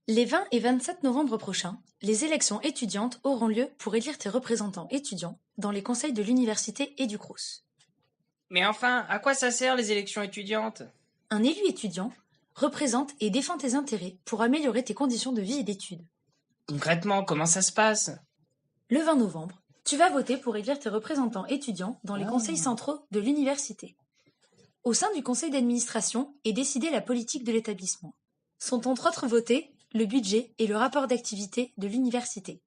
Les 20 et 27 novembre prochains, les élections étudiantes auront lieu pour élire tes représentants étudiants dans les conseils de l'université et du Crous. Mais enfin, à quoi ça sert les élections étudiantes? Un élu étudiant représente et défend tes intérêts pour améliorer tes conditions de vie et d'études. Concrètement, comment ça se passe? Le 20 novembre, tu vas voter pour élire tes représentants étudiants dans les conseils centraux de l'université. Au sein du conseil d'administration est décidée la politique de l'établissement. Sont entre autres votés le budget et le rapport d'activité de l'université.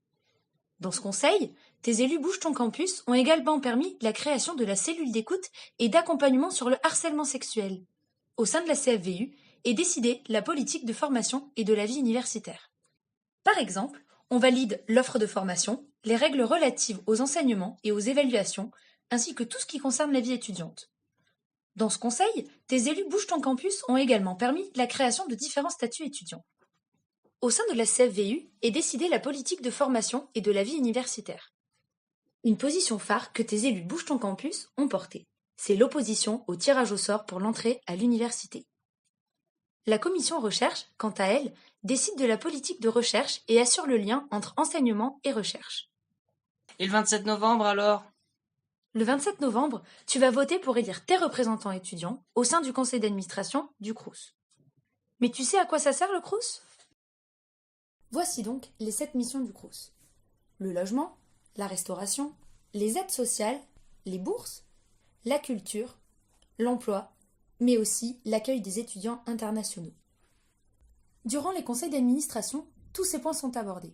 Dans ce conseil, tes élus Bouge ton campus ont également permis la création de la cellule d'écoute et d'accompagnement sur le harcèlement sexuel. Au sein de la CFVU est décidée la politique de formation et de la vie universitaire. Par exemple, on valide l'offre de formation, les règles relatives aux enseignements et aux évaluations, ainsi que tout ce qui concerne la vie étudiante. Dans ce conseil, tes élus Bouge ton campus ont également permis la création de différents statuts étudiants. Au sein de la CFVU est décidée la politique de formation et de la vie universitaire. Une position phare que tes élus Bouge ton campus ont portée, c'est l'opposition au tirage au sort pour l'entrée à l'université. La commission recherche, quant à elle, décide de la politique de recherche et assure le lien entre enseignement et recherche. Et le 27 novembre alors? Le 27 novembre, tu vas voter pour élire tes représentants étudiants au sein du conseil d'administration du Crous. Mais tu sais à quoi ça sert le Crous ? Voici donc les 7 missions du Crous. Le logement, la restauration, les aides sociales, les bourses, la culture, l'emploi, mais aussi l'accueil des étudiants internationaux. Durant les conseils d'administration, tous ces points sont abordés.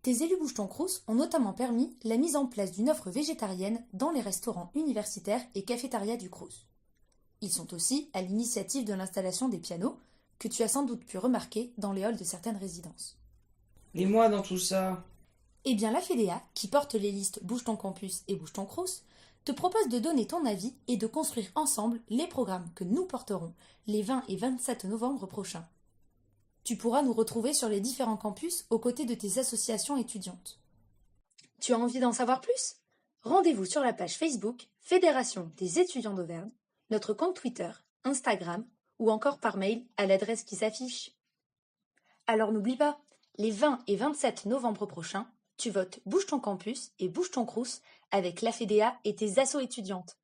Tes élus Bouge ton Crous ont notamment permis la mise en place d'une offre végétarienne dans les restaurants universitaires et cafétérias du Crous. Ils sont aussi à l'initiative de l'installation des pianos, que tu as sans doute pu remarquer dans les halls de certaines résidences. Et moi dans tout ça? Eh bien, la FEDEA, qui porte les listes Bouge ton campus et Bouge ton Crous, te propose de donner ton avis et de construire ensemble les programmes que nous porterons les 20 et 27 novembre prochains. Tu pourras nous retrouver sur les différents campus aux côtés de tes associations étudiantes. Tu as envie d'en savoir plus ? Rendez-vous sur la page Facebook Fédération des étudiants d'Auvergne, notre compte Twitter, Instagram ou encore par mail à l'adresse qui s'affiche. Alors n'oublie pas, les 20 et 27 novembre prochains, tu votes Bouge ton campus et Bouge ton Crous avec la FEDEA et tes assos étudiantes.